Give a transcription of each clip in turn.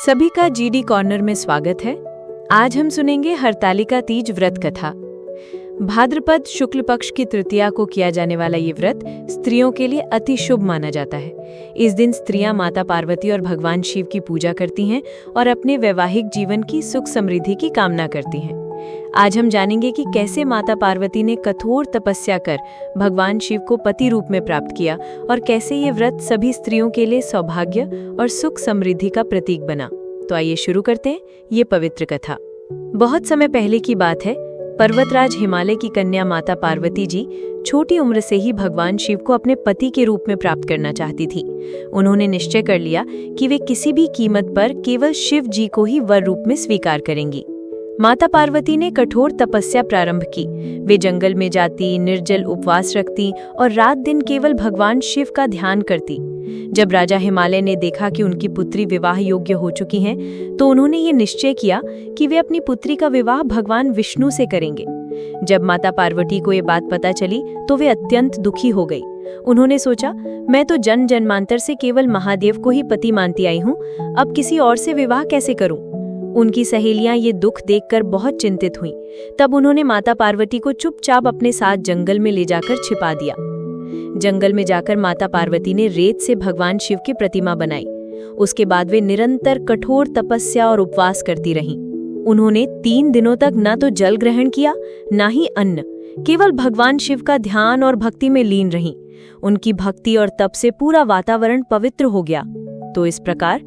सभी का GD corner में स्वागत है। आज हम सुनेंगे हरतालिका तीज व्रत कथा। भाद्रपद शुक्ल पक्ष की तृतीया को किया जाने वाला ये व्रत स्त्रियों के लिए अति शुभ माना जाता है। इस दिन स्त्रियां माता पार्वती और भगवान शिव की पूजा करती हैं और अपने वैवाहिक जीवन की सुख समृद्धि की कामना करती हैं। आज हम जानेंगे कि कैसे माता पार्वती ने कठोर तपस्या कर भगवान शिव को पति रूप में प्राप्त किया और कैसे ये व्रत सभी स्त्रियों के लिए सौभाग्य और सुख समृद्धि का प्रतीक बना। तो आइए शुरू करते हैं ये पवित्र कथा। बहुत समय पहले की बात है। पर्वतराज हिमालय की कन्या माता पार्वती जी छोटी उम्र से ही भगवान शिव को अपने पति के रूप में प्राप्त करना चाहती थी। उन्होंने निश्चय कर लिया कि वे किसी भी कीमत पर केवल शिव जी को ही वर रूप में स्वीकार करेंगी। माता पार्वती ने कठोर तपस्या प्रारंभ की। वे जंगल में जाती, निर्जल उपवास रखती और रात दिन केवल भगवान शिव का ध्यान करती। जब राजा हिमालय ने देखा कि उनकी पुत्री विवाह योग्य हो चुकी हैं, तो उन्होंने ये निश्चय किया कि वे अपनी पुत्री का विवाह भगवान विष्णु से करेंगे। जब माता पार्वती को ये बात पता चली तो वे अत्यंत दुखी हो गई। उन्होंने सोचा, मैं तो जन्म जन्मांतर से केवल महादेव को ही पति मानती आई हूँ, अब किसी और से विवाह कैसे करूँ। उनकी सहेलियां ये दुख देखकर बहुत चिंतित हुईं। तब उन्होंने माता पार्वती को चुपचाप अपने साथ जंगल में ले जाकर छिपा दिया। जंगल में जाकर माता पार्वती ने रेत से भगवान शिव की प्रतिमा बनाई। उसके बाद वे निरंतर कठोर तपस्या और उपवास करती रहीं। उन्होंने 3 दिनों तक न तो जल ग्रहण किया, न ही अन्न, केवल भगवान शिव का ध्यान और भक्ति में लीन रहीं। उनकी भक्ति और तप से पूरा वातावरण पवित्र हो गया। तो इस प्रकार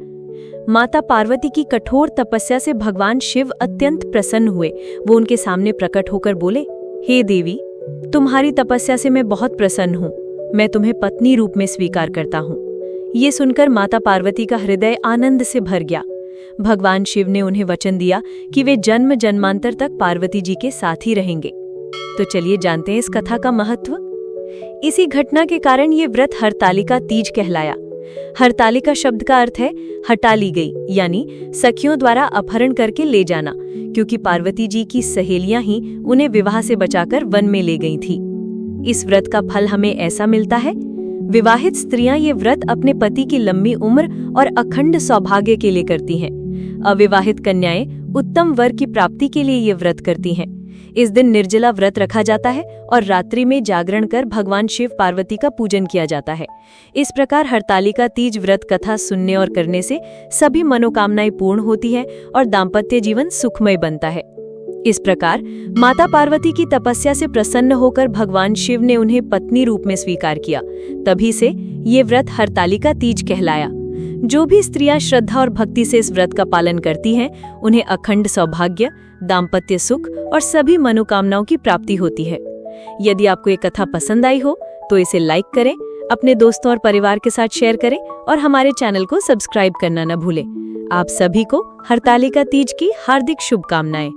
माता पार्वती की कठोर तपस्या से भगवान शिव अत्यंत प्रसन्न हुए। वो उनके सामने प्रकट होकर बोले, हे देवी, तुम्हारी तपस्या से मैं बहुत प्रसन्न हूँ। मैं तुम्हें पत्नी रूप में स्वीकार करता हूँ। ये सुनकर माता पार्वती का हृदय आनंद से भर गया। भगवान शिव ने उन्हें वचन दिया कि वे जन्म जन्मांतर तक पार्वती जी के साथ ही रहेंगे। तो चलिए जानते हैं इस कथा का महत्व। इसी घटना के कारण ये व्रत हरतालिका तीज कहलाया। हरतालिका शब्द का अर्थ है हटा ली गई, यानी सखियों द्वारा अपहरण करके ले जाना, क्योंकि पार्वती जी की सहेलियां ही उन्हें विवाह से बचाकर वन में ले गई थी। इस व्रत का फल हमें ऐसा मिलता है। विवाहित स्त्रियां ये व्रत अपने पति की लंबी उम्र और अखंड सौभाग्य के लिए करती हैं। अविवाहित कन्याएं उत्तम वर की प्राप्ति के लिए ये व्रत करती हैं। इस दिन निर्जला व्रत रखा जाता है और रात्रि में जागरण कर भगवान शिव पार्वती का पूजन किया जाता है। इस प्रकार हरतालिका तीज व्रत कथा सुनने और करने से सभी मनोकामनाएं पूर्ण होती है और दाम्पत्य जीवन सुखमय बनता है। इस प्रकार माता पार्वती की तपस्या से प्रसन्न होकर भगवान शिव ने उन्हें पत्नी रूप में स्वीकार किया। तभी से ये व्रत हरतालिका तीज कहलाया। जो भी स्त्रियां श्रद्धा और भक्ति से इस व्रत का पालन करती हैं, उन्हें अखंड सौभाग्य, दाम्पत्य सुख और सभी मनोकामनाओं की प्राप्ति होती है। यदि आपको ये कथा पसंद आई हो तो इसे लाइक करें, अपने दोस्तों और परिवार के साथ शेयर करें और हमारे चैनल को सब्सक्राइब करना न भूलें। आप सभी को हरतालिका तीज की हार्दिक शुभकामनाएं।